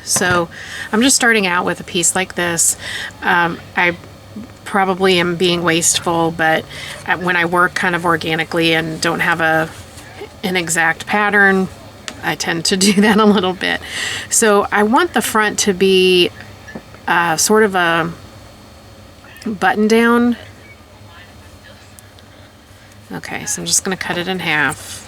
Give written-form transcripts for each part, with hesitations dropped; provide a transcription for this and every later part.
So I'm just starting out with a piece like this. I probably am being wasteful, but when I work kind of organically and don't have an exact pattern, I tend to do that a little bit. So I want the front to be sort of a button down. Okay, so I'm just going to cut it in half.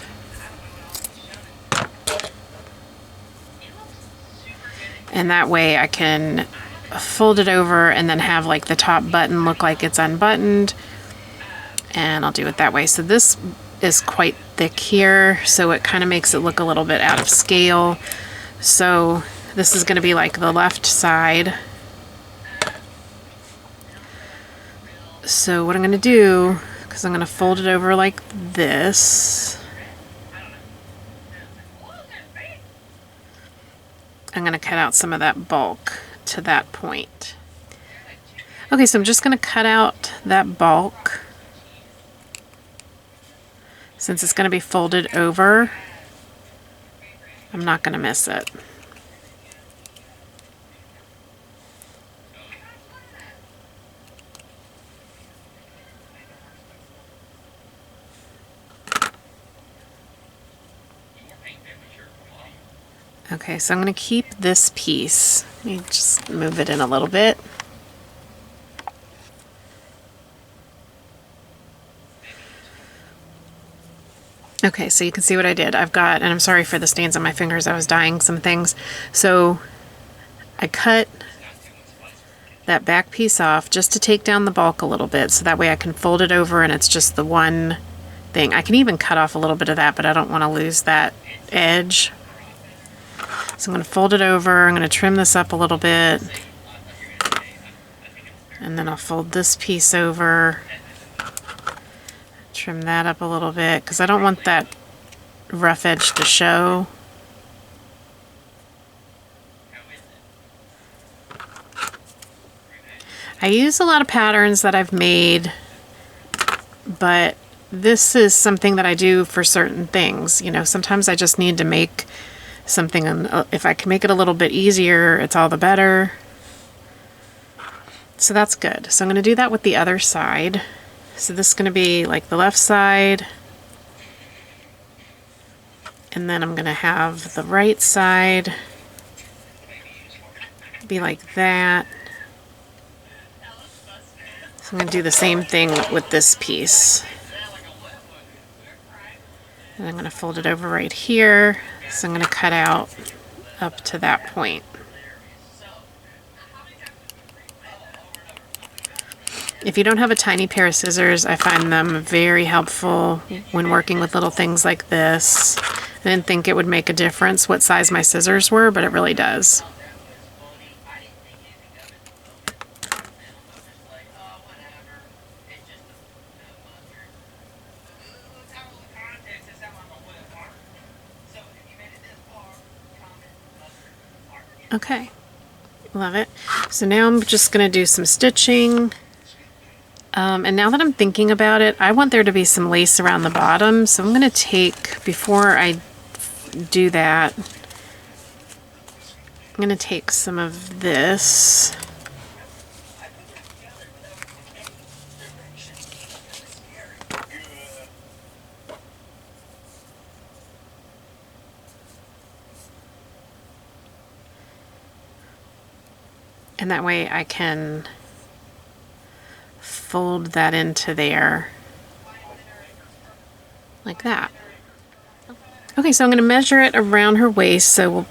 And that way I can fold it over and then have like the top button look like it's unbuttoned. And I'll do it that way. So this is quite thick here, so it kind of makes it look a little bit out of scale. So this is going to be like the left side. So what I'm going to do, because I'm going to fold it over like this, I'm going to cut out some of that bulk to that point. Okay, so I'm just going to cut out that bulk. Since it's going to be folded over, I'm not going to miss it. Okay, so I'm going to keep this piece. Let me just move it in a little bit. Okay, so you can see what I did. I've got, and I'm sorry for the stains on my fingers, I was dyeing some things. So I cut that back piece off just to take down the bulk a little bit, so that way I can fold it over and it's just the one thing. I can even cut off a little bit of that, but I don't want to lose that edge. So I'm going to fold it over, I'm going to trim this up a little bit, and then I'll fold this piece over, trim that up a little bit, because I don't want that rough edge to show. I use a lot of patterns that I've made, but this is something that I do for certain things. You know, sometimes I just need to make something, if I can make it a little bit easier, it's all the better. So that's good. So I'm going to do that with the other side. So this is going to be like the left side, and then I'm going to have the right side be like that. So I'm going to do the same thing with this piece. And I'm going to fold it over right here. So I'm going to cut out up to that point. If you don't have a tiny pair of scissors, I find them very helpful when working with little things like this. I didn't think it would make a difference what size my scissors were, but it really does. Okay, love it. So now I'm just going to do some stitching. And now that I'm thinking about it, I want there to be some lace around the bottom. So I'm going to take, before I do that, I'm going to take some of this. And that way I can fold that into there like that. Okay, so I'm going to measure it around her waist, so we'll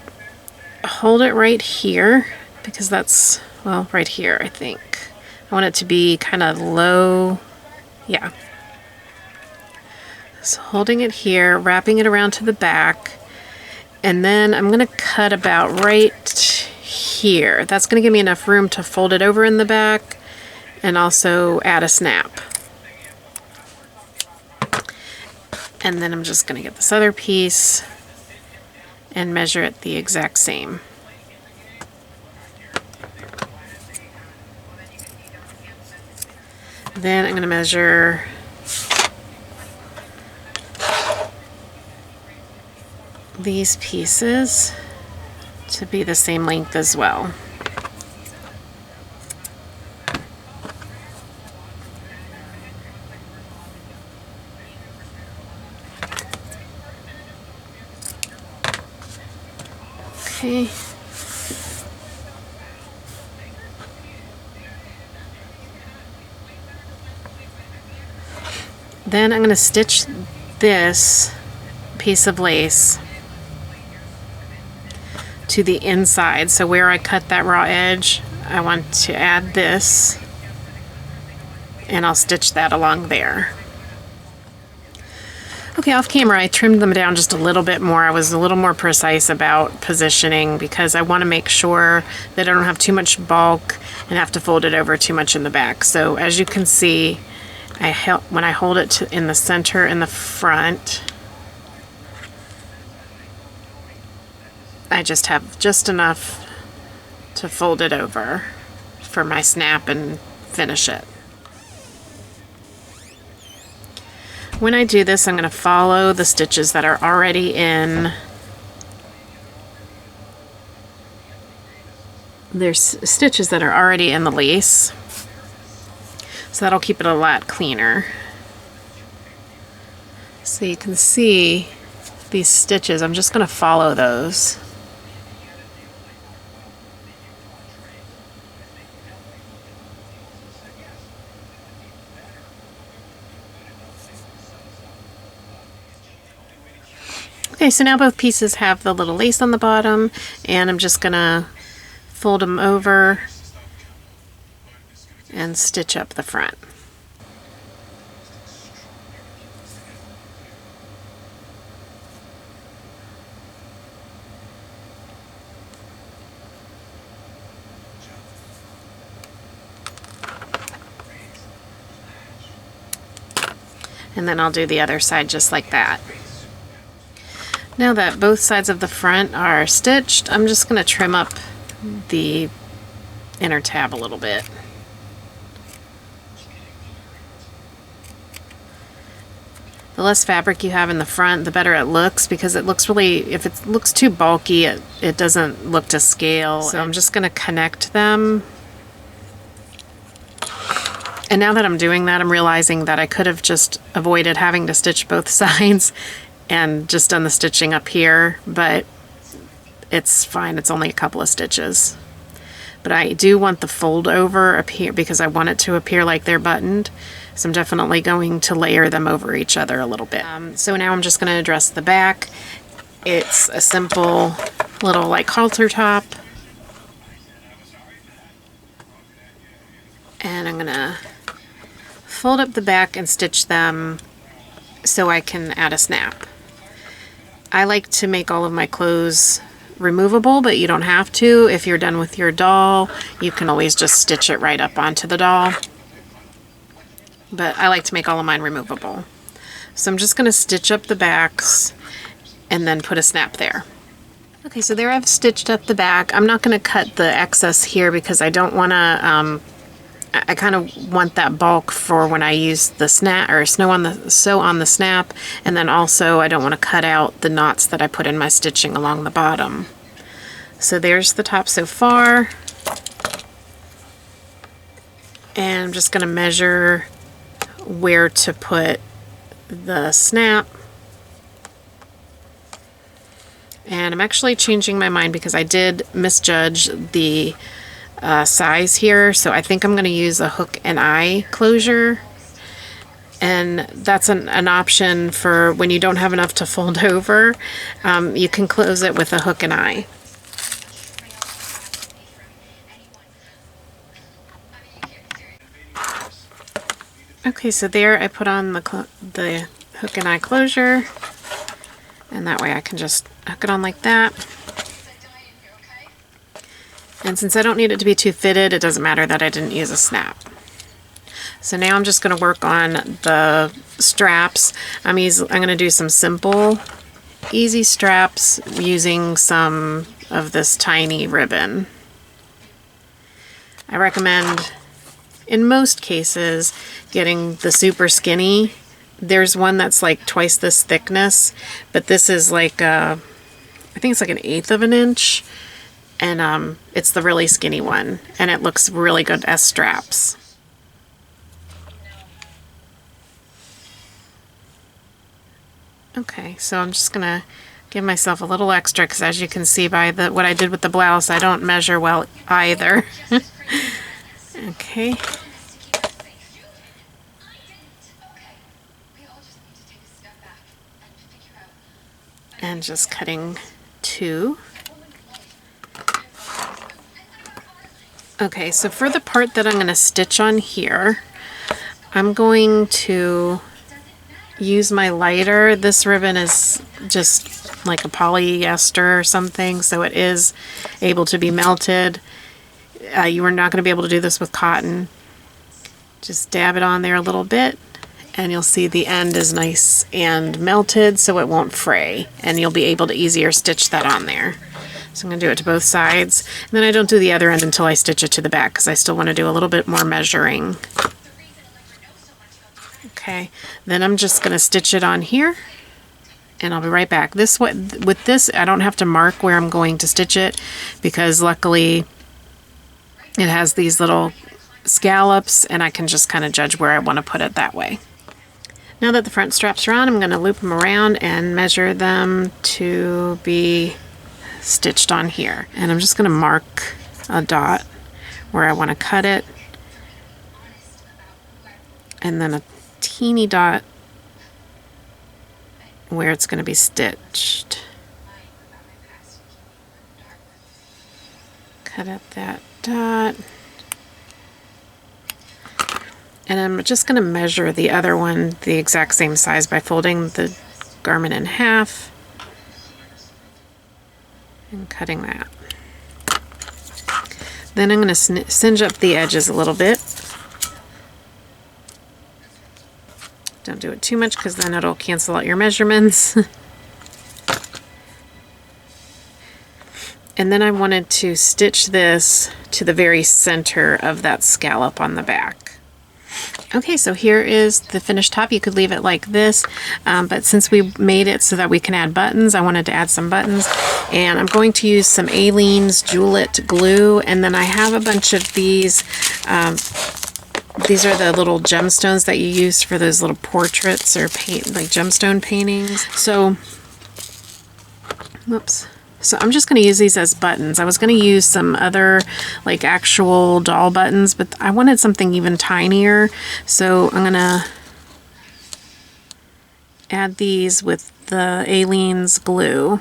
hold it right here, because that's, well, right here I think. I want it to be kind of low, yeah. So holding it here, wrapping it around to the back, and then I'm going to cut about right here. That's going to give me enough room to fold it over in the back and also add a snap. And then I'm just going to get this other piece and measure it the exact same. Then I'm going to measure these pieces. to be the same length as well. Okay. Then I'm going to stitch this piece of lace to the inside. So where I cut that raw edge, I want to add this, and I'll stitch that along there. Okay, off camera I trimmed them down just a little bit more. I was a little more precise about positioning because I want to make sure that I don't have too much bulk and have to fold it over too much in the back. So as you can see, when I hold it in the center in the front, I just have just enough to fold it over for my snap and finish it. When I do this, I'm going to follow the stitches that are already in. There's stitches that are already in the lace, so that'll keep it a lot cleaner. So you can see these stitches, I'm just going to follow those. Okay, so now both pieces have the little lace on the bottom, and I'm just gonna fold them over and stitch up the front. And then I'll do the other side just like that. Now that both sides of the front are stitched, I'm just going to trim up the inner tab a little bit. The less fabric you have in the front, the better it looks, because it looks really, if it looks too bulky, it doesn't look to scale. So I'm just going to connect them. And now that I'm doing that, I'm realizing that I could have just avoided having to stitch both sides and just done the stitching up here, but it's fine. It's only a couple of stitches. But I do want the fold over up here because I want it to appear like they're buttoned. So I'm definitely going to layer them over each other a little bit. So now I'm just going to address the back. It's a simple little like halter top. And I'm going to fold up the back and stitch them so I can add a snap. I like to make all of my clothes removable, but you don't have to. If you're done with your doll, you can always just stitch it right up onto the doll. But I like to make all of mine removable. So I'm just going to stitch up the backs and then put a snap there. Okay, so there I've stitched up the back. I'm not going to cut the excess here because I don't want to, I kind of want that bulk for when I use the snap or sew on the snap, and then also I don't want to cut out the knots that I put in my stitching along the bottom. So there's the top so far, and I'm just going to measure where to put the snap. And I'm actually changing my mind because I did misjudge the size here, so I think I'm going to use a hook and eye closure, and that's an option for when you don't have enough to fold over. You can close it with a hook and eye. Okay, so there I put on the hook and eye closure, and that way I can just hook it on like that. And since I don't need it to be too fitted, it doesn't matter that I didn't use a snap. So now I'm just going to work on the straps. I'm going to do some simple, easy straps using some of this tiny ribbon. I recommend, in most cases, getting the super skinny. There's one that's like twice this thickness, but this is like I think it's like 1/8 of an inch. and it's the really skinny one, and it looks really good as straps. Okay, so I'm just gonna give myself a little extra because, as you can see by what I did with the blouse, I don't measure well either. Okay. And just cutting 2. Okay, so for the part that I'm going to stitch on here, I'm going to use my lighter. This ribbon is just like a polyester or something, so it is able to be melted. You are not going to be able to do this with cotton. Just dab it on there a little bit, and you'll see the end is nice and melted, so it won't fray, and you'll be able to easier stitch that on there. So I'm going to do it to both sides, and then I don't do the other end until I stitch it to the back because I still want to do a little bit more measuring. Okay, then I'm just going to stitch it on here, and I'll be right back. With this, I don't have to mark where I'm going to stitch it because luckily it has these little scallops, and I can just kind of judge where I want to put it that way. Now that the front straps are on, I'm going to loop them around and measure them to be stitched on here. And I'm just going to mark a dot where I want to cut it, and then a teeny dot where it's going to be stitched. Cut out that dot. And I'm just going to measure the other one the exact same size by folding the garment in half and cutting that. Then I'm going to singe up the edges a little bit. Don't do it too much because then it'll cancel out your measurements. And then I wanted to stitch this to the very center of that scallop on the back. Okay, so here is the finished top. You could leave it like this, but since we made it so that we can add buttons, I wanted to add some buttons. And I'm going to use some Aleene's Jewelette glue, and then I have a bunch of these. These are the little gemstones that you use for those little portraits or paint, like gemstone paintings. So, whoops. So I'm just going to use these as buttons. I was going to use some other like actual doll buttons, but I wanted something even tinier. So I'm going to add these with the Aleene's glue.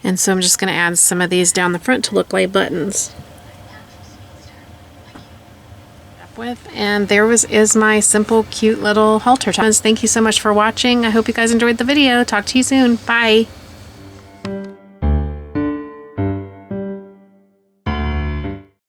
And so I'm just going to add some of these down the front to look like buttons. And there is my simple, cute little halter top. Thank you so much for watching. I hope you guys enjoyed the video. Talk to you soon. Bye.